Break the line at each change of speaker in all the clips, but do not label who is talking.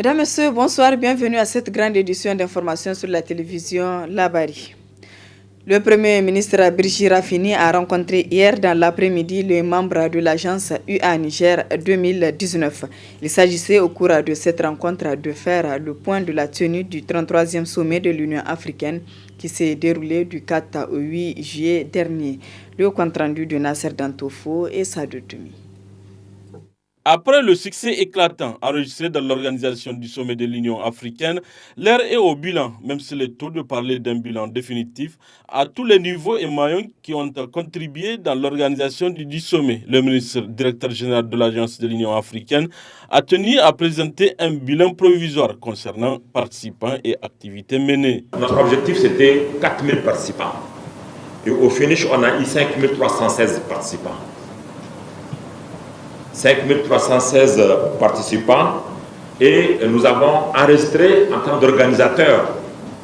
Mesdames, Messieurs, bonsoir, bienvenue à cette grande édition d'information sur la télévision Labari. Le Premier ministre Birji Rafini a rencontré hier dans l'après-midi les membres de l'agence UA Niger 2019. Il s'agissait au cours de cette rencontre de faire le point de la tenue du 33e sommet de l'Union africaine qui s'est déroulé du 4 au 8 juillet dernier. Le compte-rendu de Nasser Dantofo et Sadou Toumi.
Après le succès éclatant enregistré dans l'organisation du sommet de l'Union africaine, l'heure est au bilan, même s'il est tôt de parler d'un bilan définitif, à tous les niveaux et maillons qui ont contribué dans l'organisation du sommet. Le ministre directeur général de l'agence de l'Union africaine a tenu à présenter un bilan provisoire concernant participants et activités menées.
Notre objectif, c'était 4000 participants. Et au finish, on a eu 5316 participants. 5316 participants et nous avons enregistré en tant d'organisateurs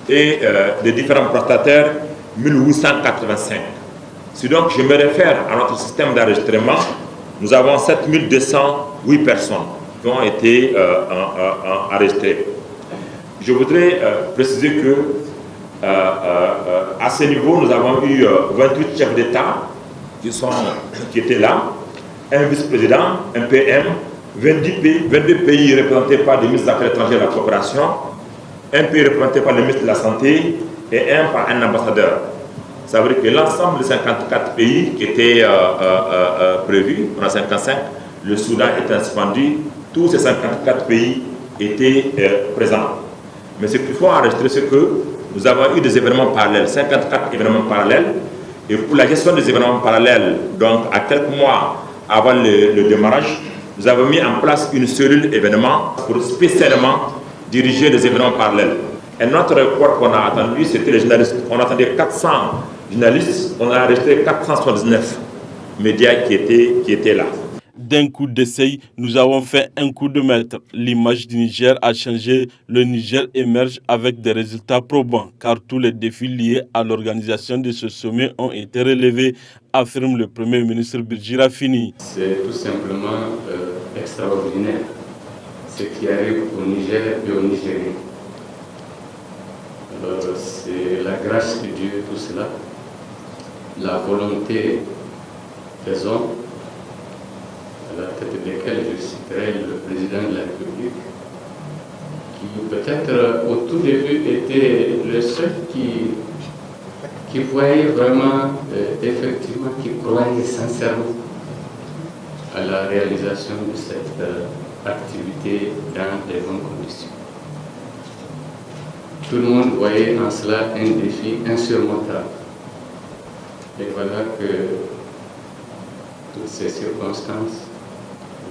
et de différents prestataires 1885. Si donc je me réfère à notre système d'enregistrement, nous avons 7208 personnes qui ont été enregistrées. Je voudrais préciser que à ce niveau, nous avons eu 28 chefs d'État qui étaient là, un vice-président, un PM, 22 pays représentés par des ministres des Affaires étrangères et de la coopération, un pays représenté par le ministre de la Santé et un par un ambassadeur. Ça veut dire que l'ensemble des 54 pays qui étaient prévus, on a 55, le Soudan est suspendu, tous ces 54 pays étaient présents. Mais ce qu'il faut enregistrer, c'est que nous avons eu des événements parallèles, 54 événements parallèles, et pour la gestion des événements parallèles, donc à quelques mois avant le démarrage, nous avons mis en place une cellule événement pour spécialement diriger les événements parallèles. Et notre record qu'on a attendu, c'était les journalistes. On attendait 400 journalistes, on a resté 479 médias qui étaient là.
D'un coup d'essai, nous avons fait un coup de maître. L'image du Niger a changé. Le Niger émerge avec des résultats probants, car tous les défis liés à l'organisation de ce sommet ont été relevés, affirme le Premier ministre Birji Rafini.
C'est tout simplement extraordinaire ce qui arrive au Niger et aux Nigériens. C'est la grâce de Dieu, tout cela, la volonté des hommes, à la tête desquels je citerai le président de la République, qui peut-être au tout début était le seul qui voyait vraiment, effectivement, qui croyait sincèrement à la réalisation de cette activité dans les bonnes conditions. Tout le monde voyait en cela un défi insurmontable. Et voilà que toutes ces circonstances,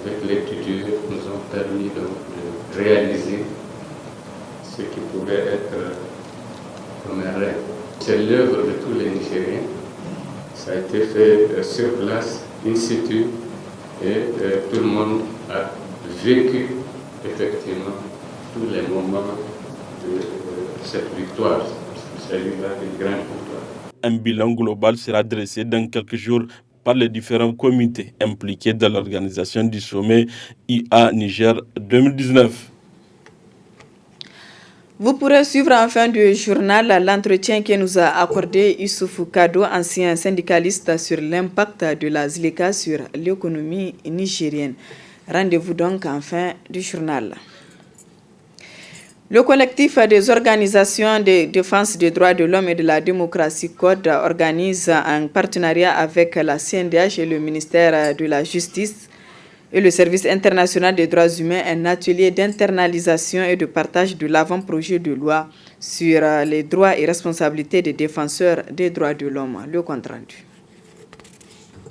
avec l'aide de Dieu, nous ont permis de réaliser ce qui pouvait être comme un rêve. C'est l'œuvre de tous les Nigériens. Ça a été fait sur place, in situ, et tout le monde a vécu effectivement tous les moments de cette victoire. Il s'agit là d'une grande victoire.
Un bilan global sera dressé dans quelques jours par les différents comités impliqués dans l'organisation du sommet IA Niger 2019.
Vous pourrez suivre en fin du journal l'entretien que nous a accordé Youssouf Kado, ancien syndicaliste, sur l'impact de la ZLECA sur l'économie nigérienne. Rendez-vous donc en fin du journal. Le collectif des organisations de défense des droits de l'homme et de la démocratie CODE organise en partenariat avec la CNDH et le ministère de la Justice et le Service international des droits humains un atelier d'internalisation et de partage de l'avant-projet de loi sur les droits et responsabilités des défenseurs des droits de l'homme. Le compte rendu.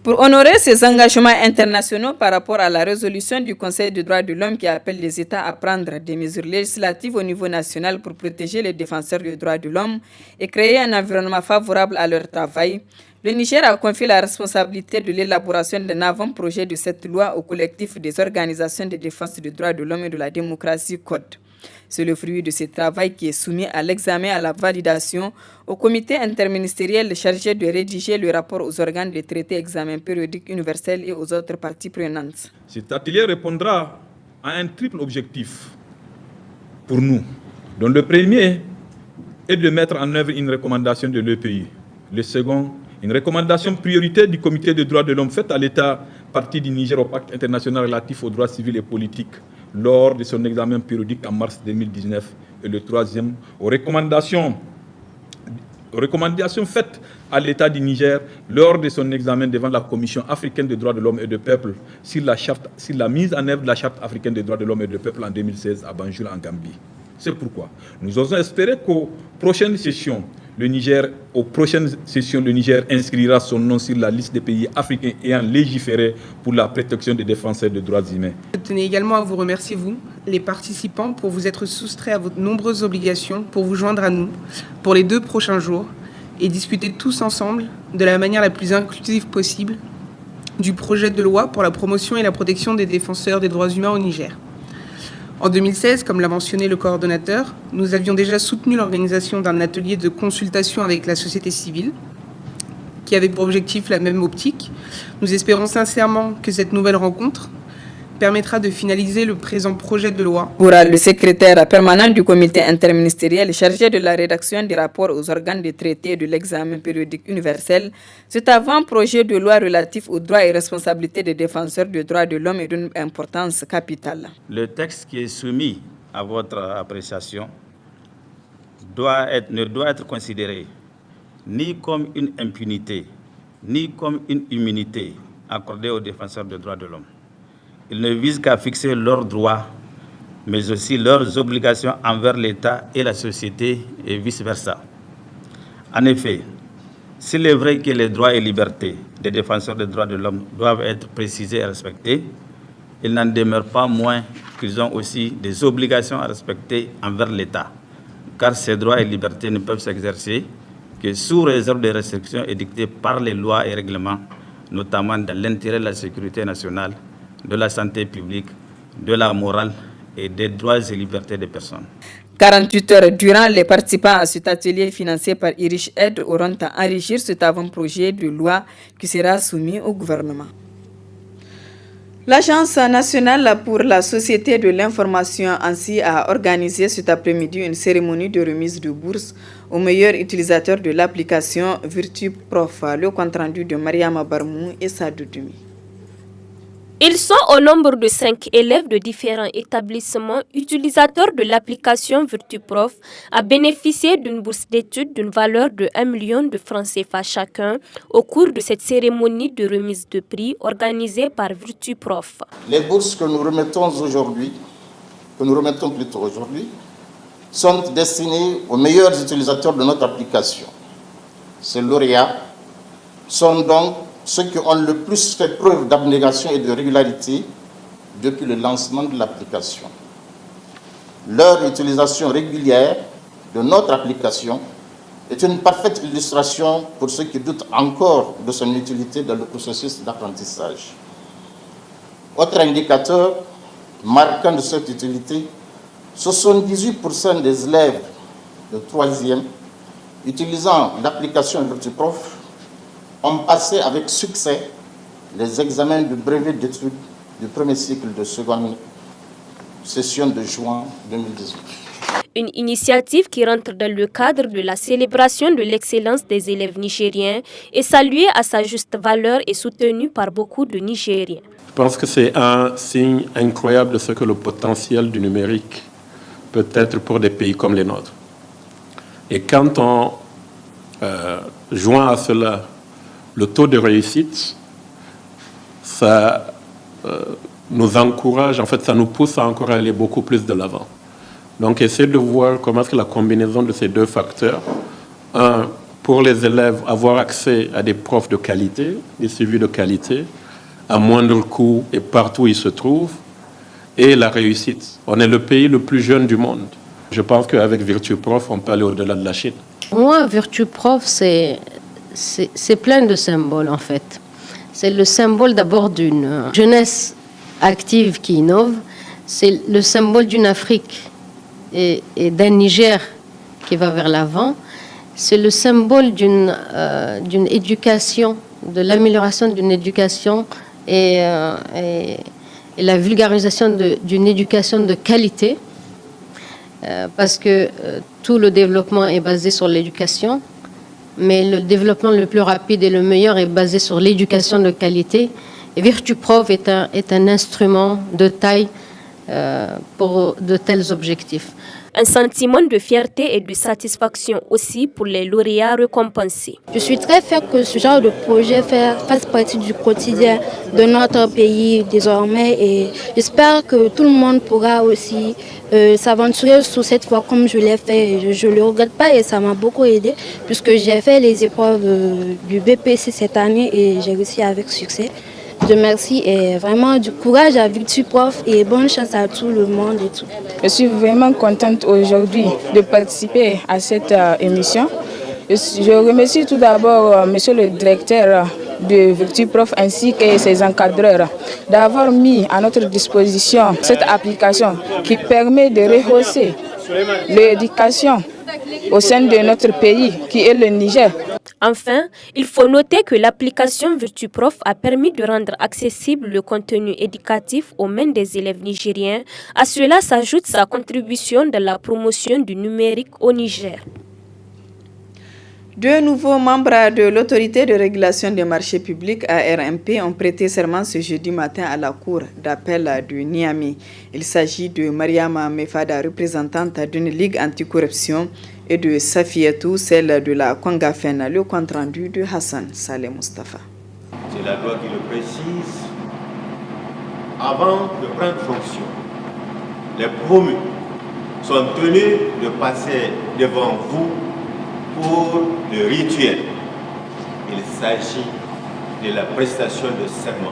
Pour honorer ses engagements internationaux par rapport à la résolution du Conseil des droits de l'homme qui appelle les États à prendre des mesures législatives au niveau national pour protéger les défenseurs des droits de l'homme et créer un environnement favorable à leur travail, le Niger a confié la responsabilité de l'élaboration d'un avant-projet de cette loi au collectif des organisations de défense des droits de l'homme et de la démocratie CODE. C'est le fruit de ce travail qui est soumis à l'examen et à la validation au comité interministériel chargé de rédiger le rapport aux organes de traité examen périodique universel et aux autres parties prenantes.
Cet atelier répondra à un triple objectif. pour nous, dont le premier est de mettre en œuvre une recommandation de l'EPI. Le second, une recommandation prioritaire du Comité des droits de l'homme faite à l'État partie du Niger au pacte international relatif aux droits civils et politiques lors de son examen périodique en mars 2019. Et le troisième, aux recommandations faites à l'État du Niger lors de son examen devant la Commission africaine des droits de l'homme et du peuple sur la mise en œuvre de la Charte africaine des droits de l'homme et du peuple en 2016 à Banjul en Gambie. C'est pourquoi nous osons espérer qu'aux prochaines sessions, le Niger inscrira son nom sur la liste des pays africains ayant légiféré pour la protection des défenseurs des droits humains.
Je tenais également à vous remercier, vous, les participants, pour vous être soustraits à vos nombreuses obligations, pour vous joindre à nous pour les 2 prochains jours et discuter tous ensemble, de la manière la plus inclusive possible, du projet de loi pour la promotion et la protection des défenseurs des droits humains au Niger. En 2016, comme l'a mentionné le coordonnateur, nous avions déjà soutenu l'organisation d'un atelier de consultation avec la société civile qui avait pour objectif la même optique. Nous espérons sincèrement que cette nouvelle rencontre permettra de finaliser le présent projet de loi.
Pour le secrétaire permanent du comité interministériel chargé de la rédaction des rapports aux organes de traité de l'examen périodique universel, cet avant-projet de loi relatif aux droits et responsabilités des défenseurs des droits de l'homme est d'une importance capitale.
Le texte qui est soumis à votre appréciation ne doit être considéré ni comme une impunité, ni comme une immunité accordée aux défenseurs des droits de l'homme. Il ne vise qu'à fixer leurs droits, mais aussi leurs obligations envers l'État et la société et vice-versa. En effet, s'il est vrai que les droits et libertés des défenseurs des droits de l'homme doivent être précisés et respectés, il n'en demeure pas moins qu'ils ont aussi des obligations à respecter envers l'État, car ces droits et libertés ne peuvent s'exercer que sous réserve des restrictions édictées par les lois et règlements, notamment dans l'intérêt de la sécurité nationale, de la santé publique, de la morale et des droits et libertés des personnes.
48 heures durant, les participants à cet atelier financé par Irish Aid auront à enrichir cet avant-projet de loi qui sera soumis au gouvernement. L'Agence nationale pour la société de l'information ainsi a organisé cet après-midi une cérémonie de remise de bourse aux meilleurs utilisateurs de l'application VirtuProf. Le compte-rendu de Mariama Barmou et Sadou Dumi.
Ils sont au nombre de 5 élèves de différents établissements utilisateurs de l'application VirtuProf à bénéficier d'une bourse d'études d'une valeur de 1 million de francs CFA chacun au cours de cette cérémonie de remise de prix organisée par VirtuProf.
Les bourses que nous remettons plutôt aujourd'hui, sont destinées aux meilleurs utilisateurs de notre application. Ces lauréats sont donc ceux qui ont le plus fait preuve d'abnégation et de régularité depuis le lancement de l'application. Leur utilisation régulière de notre application est une parfaite illustration pour ceux qui doutent encore de son utilité dans le processus d'apprentissage. Autre indicateur marquant de cette utilité, 78% des élèves de 3e utilisant l'application VirtuProf ont passé avec succès les examens de brevet d'études du premier cycle de seconde session de juin 2018.
Une initiative qui rentre dans le cadre de la célébration de l'excellence des élèves nigériens et saluée à sa juste valeur et soutenue par beaucoup de Nigériens.
Je pense que c'est un signe incroyable de ce que le potentiel du numérique peut être pour des pays comme les nôtres. Et quand on joint à cela le taux de réussite, ça nous encourage, en fait, ça nous pousse à encore aller beaucoup plus de l'avant. Donc, essayer de voir comment est-ce que la combinaison de ces deux facteurs, un, pour les élèves, avoir accès à des profs de qualité, des suivis de qualité, à moindre coût et partout où ils se trouvent, et la réussite. On est le pays le plus jeune du monde. Je pense qu'avec VirtuProf, on peut aller au-delà de la Chine.
Moi, VirtuProf, c'est plein de symboles, en fait. C'est le symbole d'abord d'une jeunesse active qui innove. C'est le symbole d'une Afrique et d'un Niger qui va vers l'avant. C'est le symbole d'une éducation, de l'amélioration d'une éducation et la vulgarisation d'une éducation de qualité. parce que tout le développement est basé sur l'éducation, mais le développement le plus rapide et le meilleur est basé sur l'éducation de qualité. Et VirtuProf est un instrument de taille pour de tels objectifs.
Un sentiment de fierté et de satisfaction aussi pour les lauréats récompensés.
Je suis très fière que ce genre de projet fasse partie du quotidien de notre pays désormais et j'espère que tout le monde pourra aussi s'aventurer sur cette voie comme je l'ai fait. Je ne le regrette pas et ça m'a beaucoup aidé puisque j'ai fait les épreuves du BPC cette année et j'ai réussi avec succès. Je remercie et vraiment du courage à VirtuProf et bonne chance à tout le monde et tout.
Je suis vraiment contente aujourd'hui de participer à cette émission. Je remercie tout d'abord monsieur le directeur de VirtuProf ainsi que ses encadreurs d'avoir mis à notre disposition cette application qui permet de rehausser l'éducation au sein de notre pays qui est le Niger.
Enfin, il faut noter que l'application VirtuProf a permis de rendre accessible le contenu éducatif aux mains des élèves nigériens. À cela s'ajoute sa contribution dans la promotion du numérique au Niger.
Deux nouveaux membres de l'autorité de régulation des marchés publics ARMP ont prêté serment ce jeudi matin à la cour d'appel de Niamey. Il s'agit de Mariama Mefada, représentante d'une ligue anticorruption, et de Safiatou, celle de la Kongafen. Le compte rendu de Hassan Saleh Mustafa.
C'est la loi qui le précise. Avant de prendre fonction, les promus sont tenus de passer devant vous pour le rituel. Il s'agit de la prestation de serment.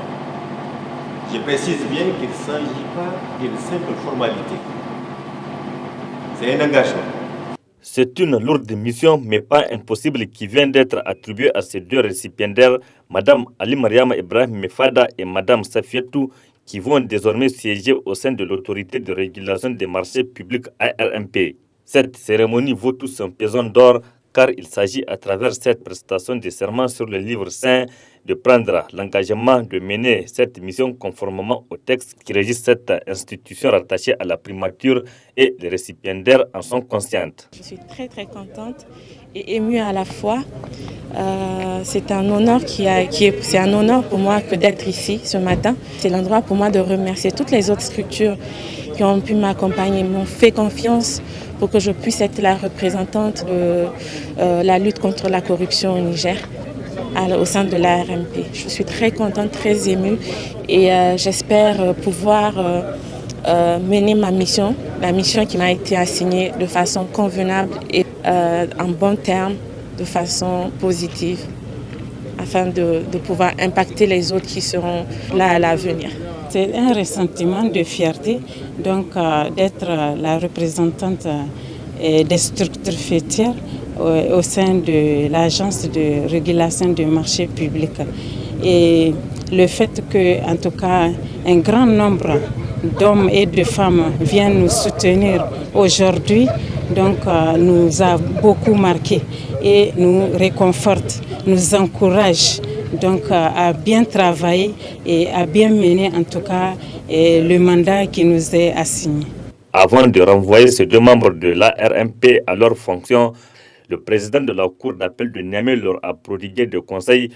Je précise bien qu'il ne s'agit pas d'une simple formalité. C'est un engagement.
C'est une lourde mission, mais pas impossible, qui vient d'être attribuée à ces deux récipiendaires, Mme Ali Mariama Ibrahim Mefada et Mme Safiatou, qui vont désormais siéger au sein de l'autorité de régulation des marchés publics ARMP. Cette cérémonie vaut tous un pesant d'or, car il s'agit à travers cette prestation de serment sur le livre saint de prendre l'engagement de mener cette mission conformément au texte qui régit cette institution rattachée à la primature et les récipiendaires en sont conscientes.
Je suis très contente et émue à la fois. C'est un honneur c'est un honneur pour moi que d'être ici ce matin. C'est l'endroit pour moi de remercier toutes les autres structures qui ont pu m'accompagner, m'ont fait confiance pour que je puisse être la représentante de la lutte contre la corruption au Niger au sein de l'ARMP. Je suis très contente, très émue et j'espère pouvoir mener ma mission, la mission qui m'a été assignée de façon convenable et en bon terme, de façon positive, afin de pouvoir impacter les autres qui seront là à l'avenir.
C'est un ressentiment de fierté donc d'être la représentante des structures faîtières au sein de l'agence de régulation des marchés publics. Et le fait que, en tout cas, un grand nombre d'hommes et de femmes viennent nous soutenir aujourd'hui, donc nous a beaucoup marqué et nous réconforte, nous encourage donc à bien travailler et à bien mener en tout cas le mandat qui nous est assigné.
Avant de renvoyer ces deux membres de l'ARMP à leurs fonctions, le président de la Cour d'appel de Niamey leur a prodigué des conseils,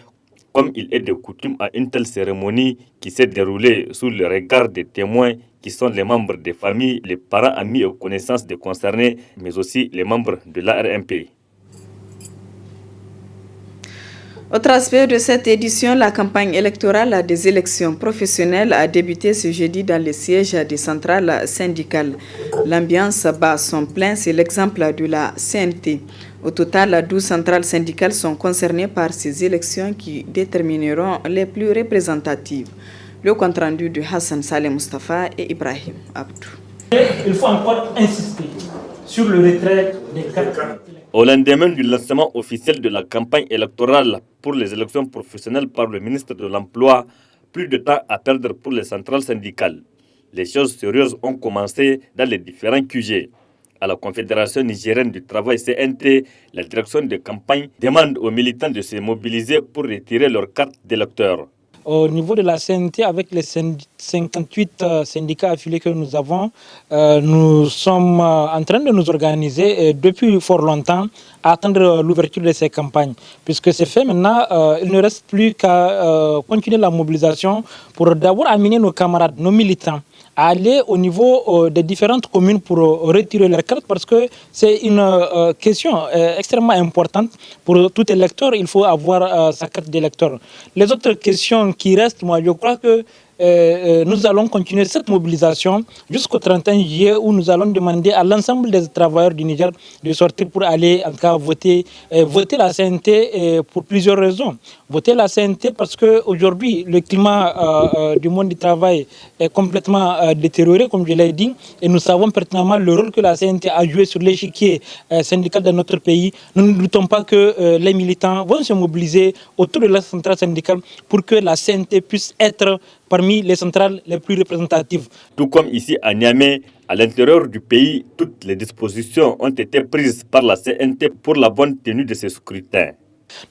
comme il est de coutume à une telle cérémonie qui s'est déroulée sous le regard des témoins qui sont les membres des familles, les parents, amis et connaissances des concernés, mais aussi les membres de l'ARMP.
Autre aspect de cette édition, la campagne électorale des élections professionnelles a débuté ce jeudi dans les sièges des centrales syndicales. L'ambiance bat son plein, c'est l'exemple de la CNT. Au total, 12 centrales syndicales sont concernées par ces élections qui détermineront les plus représentatives. Le compte-rendu de Hassan Saleh Mustafa et Ibrahim Abdou.
Il faut encore insister sur le retrait des cartes.
Au lendemain du lancement officiel de la campagne électorale pour les élections professionnelles par le ministre de l'Emploi, plus de temps à perdre pour les centrales syndicales. Les choses sérieuses ont commencé dans les différents QG. À la Confédération nigérienne du travail CNT, la direction de campagne demande aux militants de se mobiliser pour retirer leurs cartes d'électeurs.
Au niveau de la CNT, avec les syndicats 58 syndicats affiliés que nous avons, nous sommes en train de nous organiser depuis fort longtemps à attendre l'ouverture de ces campagnes. Puisque c'est fait maintenant, il ne reste plus qu'à continuer la mobilisation pour d'abord amener nos camarades, nos militants, à aller au niveau des différentes communes pour retirer leurs cartes parce que c'est une question extrêmement importante. Pour tout électeur, il faut avoir sa carte d'électeur. Les autres questions qui restent, moi je crois que nous allons continuer cette mobilisation jusqu'au 31 juillet où nous allons demander à l'ensemble des travailleurs du Niger de sortir pour aller en cas voter la CNT pour plusieurs raisons. Voter la CNT parce qu'aujourd'hui le climat du monde du travail est complètement détérioré comme je l'ai dit et nous savons pertinemment le rôle que la CNT a joué sur l'échiquier syndical de notre pays. Nous ne doutons pas que les militants vont se mobiliser autour de la centrale syndicale pour que la CNT puisse être parmi les centrales les plus représentatives.
Tout comme ici à Niamey, à l'intérieur du pays, toutes les dispositions ont été prises par la CNT pour la bonne tenue de ces scrutins.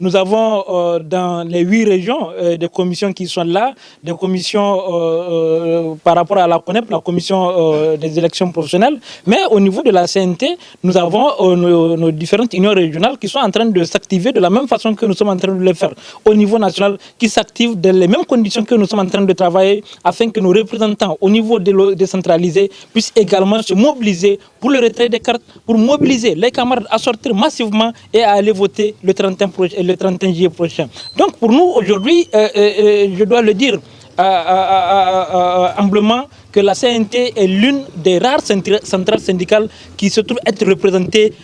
Nous avons dans les 8 régions des commissions qui sont là, des commissions par rapport à la CONEP, la commission des élections professionnelles, mais au niveau de la CNT, nous avons nos différentes unions régionales qui sont en train de s'activer de la même façon que nous sommes en train de le faire au niveau national, qui s'activent dans les mêmes conditions que nous sommes en train de travailler afin que nos représentants au niveau décentralisé puissent également se mobiliser pour le retrait des cartes, pour mobiliser les camarades à sortir massivement et à aller voter le 31 juillet prochain. Donc pour nous aujourd'hui, je dois le dire humblement, que la CNT est l'une des rares centrales syndicales qui se trouve être représentée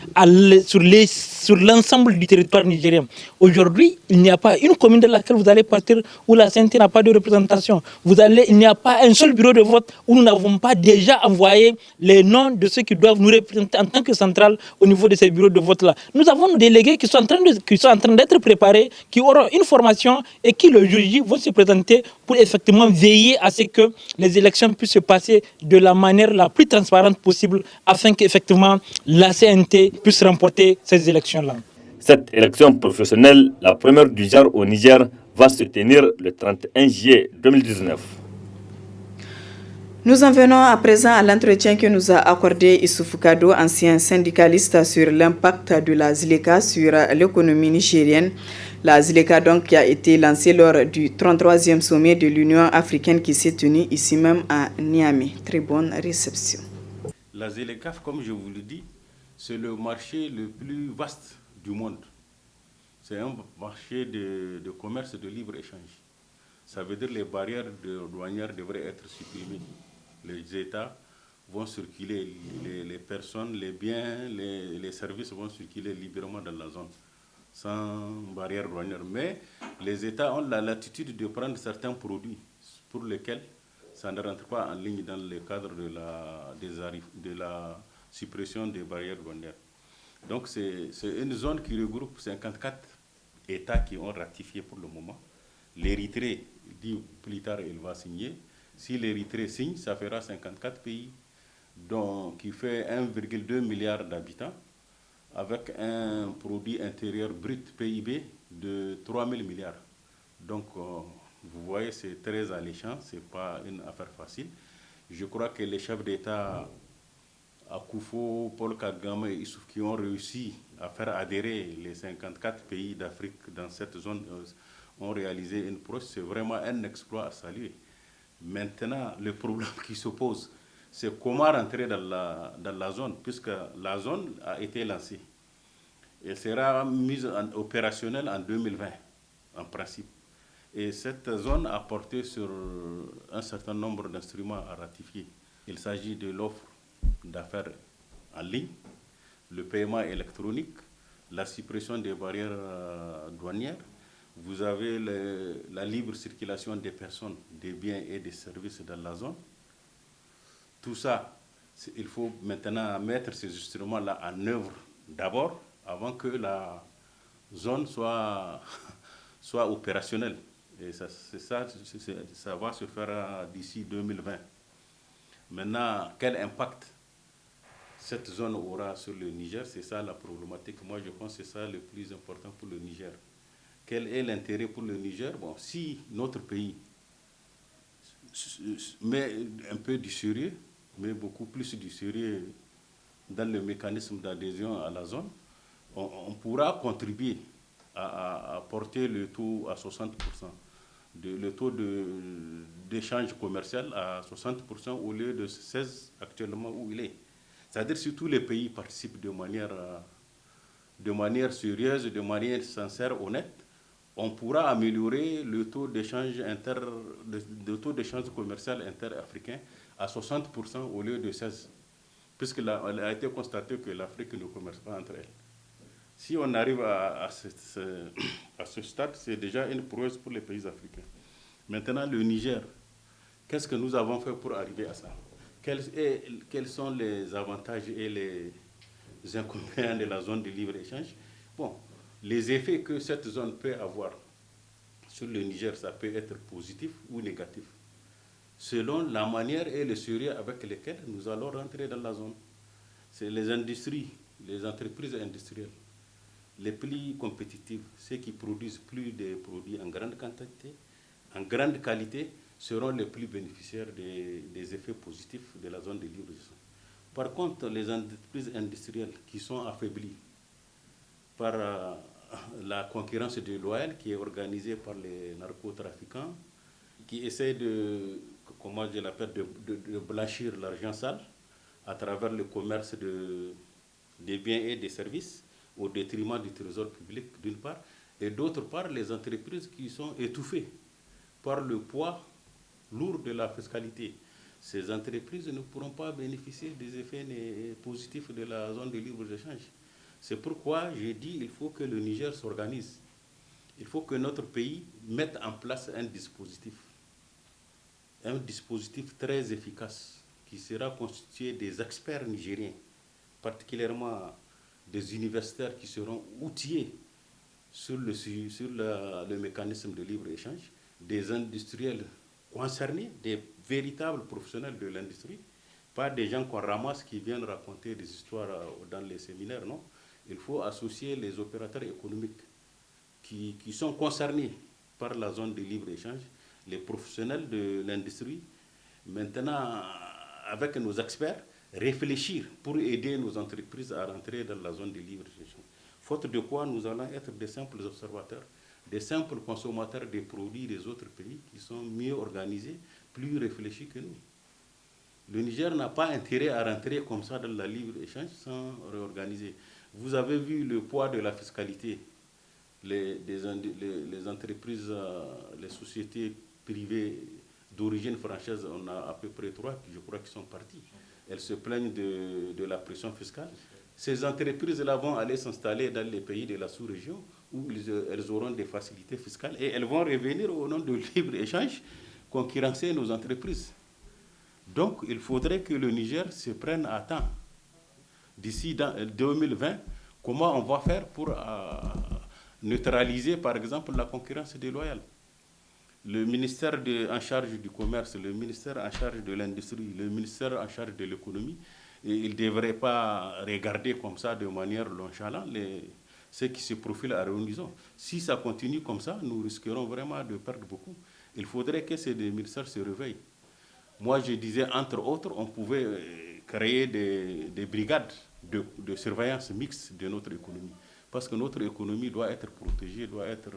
sur l'ensemble du territoire nigérien. Aujourd'hui, il n'y a pas une commune de laquelle vous allez partir où la CNT n'a pas de représentation. Il n'y a pas un seul bureau de vote où nous n'avons pas déjà envoyé les noms de ceux qui doivent nous représenter en tant que centrale au niveau de ces bureaux de vote-là. Nous avons nos délégués qui sont en train d'être préparés, qui auront une formation et qui le jour J vont se présenter pour effectivement veiller à ce que les élections puissent se passer de la manière la plus transparente possible afin qu'effectivement la CNT puisse remporter ces élections-là.
Cette élection professionnelle, la première du genre au Niger, va se tenir le 31 juillet 2019.
Nous en venons à présent à l'entretien que nous a accordé Issoufou Kado, ancien syndicaliste, sur l'impact de la ZILECA sur l'économie nigérienne. La ZILECA donc qui a été lancée lors du 33e sommet de l'Union africaine qui s'est tenu ici même à Niamey. Très bonne réception.
La ZILECA, comme je vous le dis, c'est le marché le plus vaste du monde. C'est un marché de commerce de libre-échange. Ça veut dire que les barrières douanières devraient être supprimées. Les États vont circuler, les personnes, les biens, les services vont circuler librement dans la zone, sans barrière douanière. Mais les États ont la latitude de prendre certains produits pour lesquels ça ne rentre pas en ligne dans le cadre de la suppression des barrières douanières. Donc c'est une zone qui regroupe 54 États qui ont ratifié pour le moment. L'Érythrée, dit plus tard, il va signer. Si l'Érythrée signe, ça fera 54 pays, qui fait 1,2 milliard d'habitants, avec un produit intérieur brut PIB de 3 000 milliards. Donc, vous voyez, c'est très alléchant, ce n'est pas une affaire facile. Je crois que les chefs d'État, Akufo, Paul Kagame et Issouf, qui ont réussi à faire adhérer les 54 pays d'Afrique dans cette zone, ont réalisé une prouesse. C'est vraiment un exploit à saluer. Maintenant, le problème qui se pose, c'est comment rentrer dans la zone, puisque la zone a été lancée. Elle sera mise opérationnelle en 2020, en principe. Et cette zone a porté sur un certain nombre d'instruments à ratifier. Il s'agit de l'offre d'affaires en ligne, le paiement électronique, la suppression des barrières douanières. Vous avez la libre circulation des personnes, des biens et des services dans la zone. Tout ça, il faut maintenant mettre ces instruments-là en œuvre d'abord, avant que la zone soit opérationnelle. Et ça va se faire d'ici 2020. Maintenant, quel impact cette zone aura sur le Niger? C'est ça la problématique. Moi, je pense que c'est ça le plus important pour le Niger. Quel est l'intérêt pour le Niger? Bon, si notre pays met un peu du sérieux, mais beaucoup plus du sérieux dans le mécanisme d'adhésion à la zone, on pourra contribuer à porter le taux à 60%, le taux d'échange commercial à 60% au lieu de 16% actuellement où il est. C'est-à-dire que si tous les pays participent de manière sérieuse, de manière sincère, honnête, on pourra améliorer le taux d'échange commercial inter-africain à 60% au lieu de 16%, puisqu'il a été constaté que l'Afrique ne commerce pas entre elles. Si on arrive à ce stade, c'est déjà une prouesse pour les pays africains. Maintenant, le Niger, qu'est-ce que nous avons fait pour arriver à ça? Quels sont les avantages et les inconvénients de la zone de libre-échange? Bon, les effets que cette zone peut avoir sur le Niger, ça peut être positif ou négatif, selon la manière et le sérieux avec lesquels nous allons rentrer dans la zone. C'est les industries, les entreprises industrielles, les plus compétitives, ceux qui produisent plus de produits en grande quantité, en grande qualité, seront les plus bénéficiaires des effets positifs de la zone de libre-échange. Par contre, les entreprises industrielles qui sont affaiblies par la concurrence déloyale qui est organisée par les narcotrafiquants, qui essaient de blanchir l'argent sale à travers le commerce des biens et des services au détriment du trésor public d'une part, et d'autre part les entreprises qui sont étouffées par le poids lourd de la fiscalité. Ces entreprises ne pourront pas bénéficier des effets positifs de la zone de libre-échange. C'est pourquoi j'ai dit qu'il faut que le Niger s'organise. Il faut que notre pays mette en place un dispositif très efficace qui sera constitué des experts nigériens, particulièrement des universitaires qui seront outillés sur le mécanisme de libre-échange, des industriels concernés, des véritables professionnels de l'industrie, pas des gens qu'on ramasse qui viennent raconter des histoires dans les séminaires, non. Il faut associer les opérateurs économiques qui sont concernés par la zone de libre-échange, les professionnels de l'industrie. Maintenant, avec nos experts, réfléchir pour aider nos entreprises à rentrer dans la zone de libre-échange. Faute de quoi, nous allons être des simples observateurs, des simples consommateurs des produits des autres pays qui sont mieux organisés, plus réfléchis que nous. Le Niger n'a pas intérêt à rentrer comme ça dans la libre-échange sans réorganiser. Vous avez vu le poids de la fiscalité. Les entreprises, les sociétés privées d'origine française, on a à peu près 3, je crois, qui sont partis. Elles se plaignent de la pression fiscale. Ces entreprises-là vont aller s'installer dans les pays de la sous-région où elles auront des facilités fiscales et elles vont revenir au nom de libre-échange concurrencer nos entreprises. Donc, il faudrait que le Niger se prenne à temps. D'ici 2020, comment on va faire pour neutraliser, par exemple, la concurrence déloyale? Le ministère en charge du commerce, le ministère en charge de l'industrie, le ministère en charge de l'économie, il ne devrait pas regarder comme ça de manière nonchalante ce qui se profile à l'horizon. Si ça continue comme ça, nous risquerons vraiment de perdre beaucoup. Il faudrait que ces deux ministères se réveillent. Moi, je disais, entre autres, on pouvait créer des brigades de surveillance mixte de notre économie. Parce que notre économie doit être protégée, doit être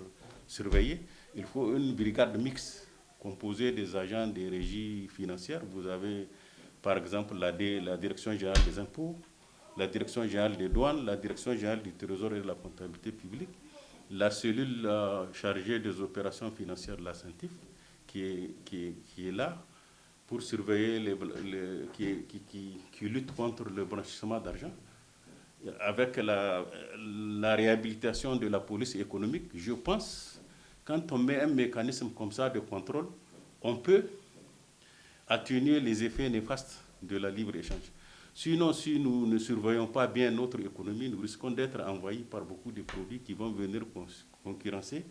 surveillée. Il faut une brigade mixte composée des agents des régies financières. Vous avez, par exemple, la Direction générale des impôts, la Direction générale des douanes, la Direction générale du Trésor et de la comptabilité publique, la cellule chargée des opérations financières de la CENTIF, qui est là pour surveiller, qui lutte contre le blanchissement d'argent. Avec la réhabilitation de la police économique, je pense, quand on met un mécanisme comme ça de contrôle, on peut atténuer les effets néfastes de la libre-échange. Sinon, si nous ne surveillons pas bien notre économie, nous risquons d'être envahis par beaucoup de produits qui vont venir concurrencer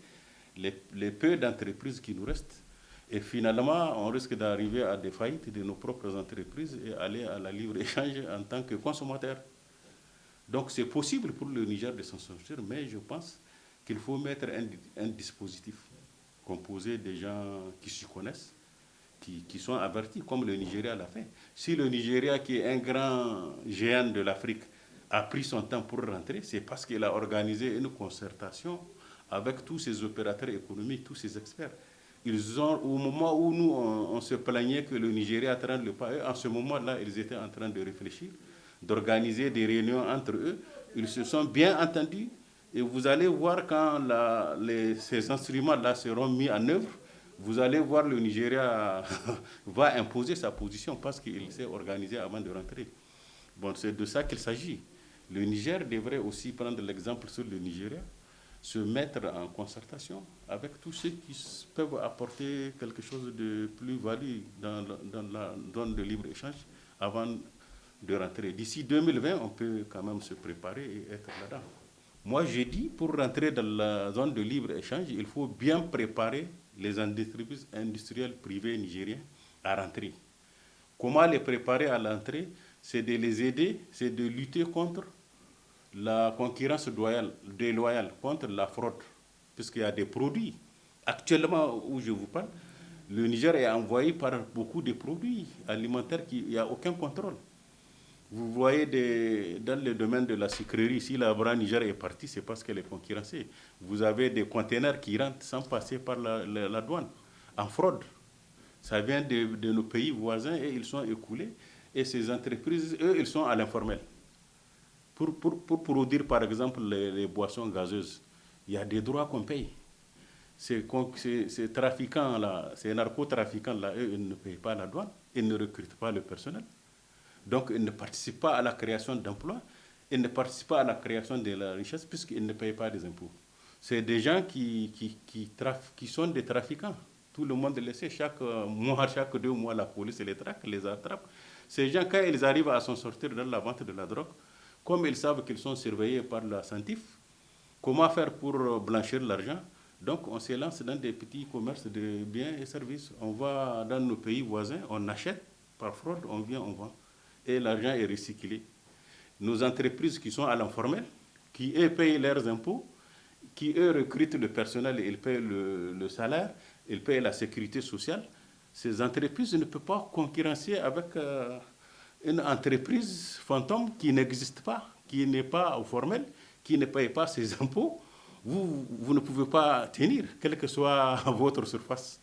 les peu d'entreprises qui nous restent. Et finalement, on risque d'arriver à des faillites de nos propres entreprises et aller à la libre-échange en tant que consommateur. Donc c'est possible pour le Niger de s'en sortir, mais je pense qu'il faut mettre un dispositif composé des gens qui s'y connaissent, qui sont avertis, comme le Nigeria l'a fait. Si le Nigeria, qui est un grand géant de l'Afrique, a pris son temps pour rentrer, c'est parce qu'il a organisé une concertation avec tous ces opérateurs économiques, tous ces experts. Ils ont, au moment où nous, on se plaignait que le Nigeria est en train de le pas, en ce moment-là, ils étaient en train de réfléchir, d'organiser des réunions entre eux. Ils se sont bien entendus. Et vous allez voir quand ces instruments-là seront mis en œuvre, vous allez voir le Nigeria va imposer sa position parce qu'il s'est organisé avant de rentrer. Bon, c'est de ça qu'il s'agit. Le Niger devrait aussi prendre l'exemple sur le Nigeria, se mettre en concertation avec tous ceux qui peuvent apporter quelque chose de plus-value dans la zone de libre-échange avant de rentrer. D'ici 2020, on peut quand même se préparer et être là-dedans. Moi, j'ai dit, pour rentrer dans la zone de libre-échange, il faut bien préparer les entreprises industrielles privées nigériennes à rentrer. Comment les préparer à l'entrée? C'est de les aider, c'est de lutter contre la concurrence déloyale, contre la fraude, puisqu'il y a des produits. Actuellement, où je vous parle, le Niger est envoyé par beaucoup de produits alimentaires il n'y a aucun contrôle. Vous voyez dans le domaine de la sucrerie, si la Bra Niger est partie, c'est parce qu'elle est concurrencée. Vous avez des conteneurs qui rentrent sans passer par la douane, en fraude. Ça vient de nos pays voisins et ils sont écoulés. Et ces entreprises, eux, ils sont à l'informel. Pour produire, par exemple, les boissons gazeuses, il y a des droits qu'on paye. Ces trafiquants-là, ces narcotrafiquants-là, eux, ils ne payent pas la douane, ils ne recrutent pas le personnel. Donc, ils ne participent pas à la création d'emplois, ils ne participent pas à la création de la richesse puisqu'ils ne payent pas des impôts. C'est des gens qui sont des trafiquants. Tout le monde le sait. Chaque mois, chaque 2 mois, la police les traque, les attrape. Ces gens, quand ils arrivent à s'en sortir dans la vente de la drogue, comme ils savent qu'ils sont surveillés par la Santif, comment faire pour blanchir l'argent? Donc, on se lance dans des petits commerces de biens et services. On va dans nos pays voisins, on achète par fraude, on vient, on vend. Et l'argent est recyclé. Nos entreprises qui sont à l'informel, qui, eux, payent leurs impôts, qui, eux, recrutent le personnel, ils payent le salaire, ils payent la sécurité sociale, ces entreprises ne peuvent pas concurrencer avec une entreprise fantôme qui n'existe pas, qui n'est pas au formel, qui ne paye pas ses impôts. Vous ne pouvez pas tenir, quelle que soit votre surface,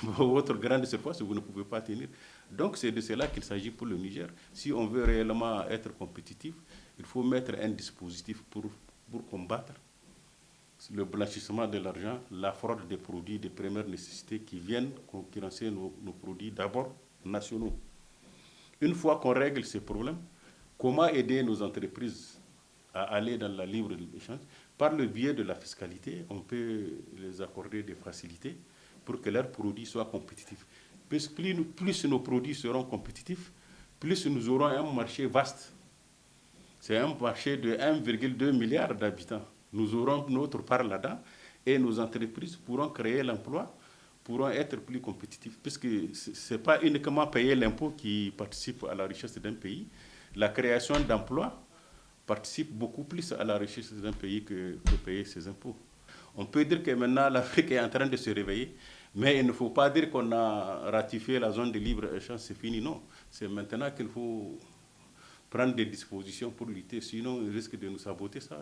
votre grande surface, vous ne pouvez pas tenir. Donc c'est de cela qu'il s'agit pour le Niger. Si on veut réellement être compétitif, il faut mettre un dispositif pour combattre le blanchissement de l'argent, la fraude des produits de première nécessité qui viennent concurrencer nos produits d'abord nationaux. Une fois qu'on règle ces problèmes, comment aider nos entreprises à aller dans la libre-échange? Par le biais de la fiscalité, on peut les accorder des facilités pour que leurs produits soient compétitifs. Plus nos produits seront compétitifs, plus nous aurons un marché vaste. C'est un marché de 1,2 milliard d'habitants. Nous aurons notre part là-dedans et nos entreprises pourront créer l'emploi, pourront être plus compétitifs, puisque ce n'est pas uniquement payer l'impôt qui participe à la richesse d'un pays. La création d'emplois participe beaucoup plus à la richesse d'un pays que payer ses impôts. On peut dire que maintenant l'Afrique est en train de se réveiller, mais il ne faut pas dire qu'on a ratifié la zone de libre-échange, c'est fini, non. C'est maintenant qu'il faut prendre des dispositions pour lutter, sinon il risque de nous saboter ça.